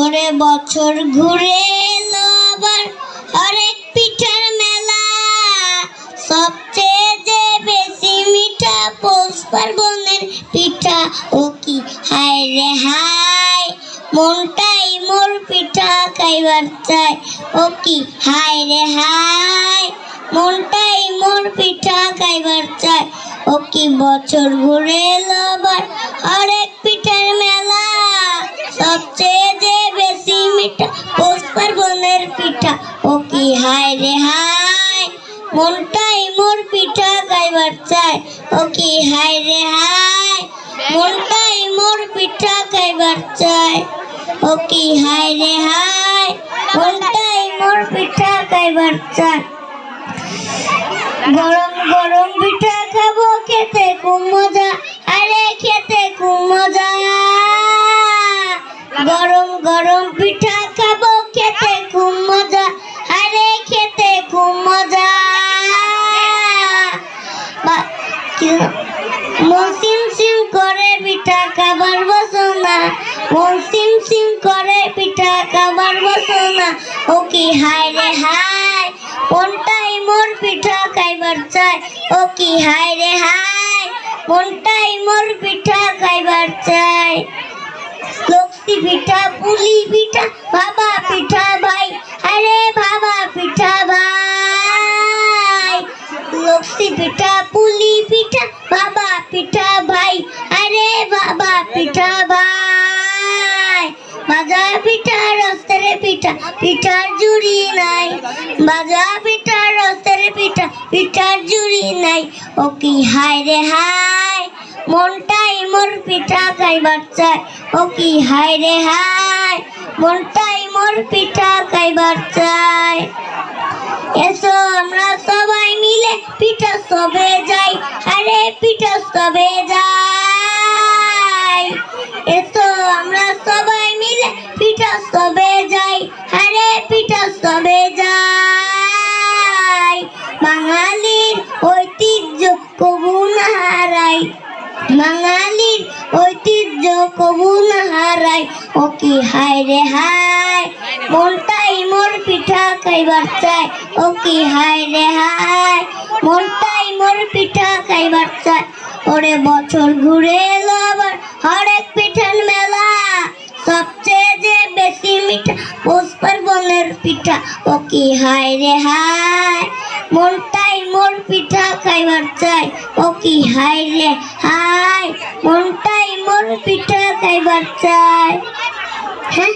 ওরে বছর ঘুরে এলো আবার আরেক পিঠার মেলা, সবচেয়ে যে বেশি মিঠা পৌষ পার্বণের পিঠা। ও কি হায় রে হায়, মনটাই মোর পিঠা খাইবার চায়। ও কি হায় রে হায়, মনটাই মোর পিঠা খাইবার চায়। ও কি বছর ঘুরে এলো আবার আরেক পিঠার মেলা, সবচেয়ে যে বেশি মিঠা পৌষ পার্বণের পিঠা। ও কি হায় রে হায়, মনটাই মোর পিঠা খাইবার চায়। ও কি হায় রে হায়, মনটাই মোর পিঠা খাইবার চায়। ও কি হায় রে হায়, মনটাই মোর পিঠা খাইবার চায়। গরম গরম পিঠা খাবো, খেতে খুব মজা, আরে খেতে খুব মজা। গরম গরম পিঠা খাবো, খেতে খুব মজা, আরে খেতে খুব মজা। মন সিম সিম করে পিঠা খাবার বাসনা, মন সিম সিম করে পিঠা খাবার বাসনা। ও কি হায় রে হায়, মনটাই মোর পিঠা খাইবার চায়। ও কি হায় রে হায়, মনটাই মোর পিঠা খাইবার চায়। লক্ষ্মী পিঠা পুলি পিঠা বাবা পিঠা ভাই, আরে বাবা পিঠা ভাই। লক্ষ্মী পিঠা পুলি পিঠা বাবা পিঠা ভাই, আরে বাবা পিঠা ভাই। ভাজা পিঠা রস্তের পিঠা, পিঠার জুড়ি নাই। ভাজা পিঠা রস্তের পিঠা, পিঠার জুড়ি নাই। ও কি হায় রে হায়, মনটাই মোর পিঠা খাইবার চায়। ও কি হায় রে হায়, মনটাই মোর পিঠা খাইবার চায়। এসো আমরা সবাই মিলে পিঠা সবে যাই, আরে পিঠা সবে যাই। এসো আমরা সবাই মিলে পিঠা সবে যাই, আরে পিঠা সবে যাই। বাঙালির ঐতিহ্য কবু না হারাই, বাঙালির ঐতিহ্য কবু না হারাই। ও কি হায় রে হায়, মনটাই মোর পিঠা খাইবার চায়। ও কি হায় রে হায়, মনটাই মোর পিঠা খাইবার চায়। ওরে বছর ঘুরে এলো আবার আরেক পিঠার মেলা, সবচেয়ে যে বেশি মিঠা পৌষ পার্বণের পিঠা। ও কি হায় রে হায়, মনটাই মোর পিঠা খাইবার চায়। ও কি হায় রে হায়, মনটাই মোর পিঠা খাইবার চায়। হ্যাঁ।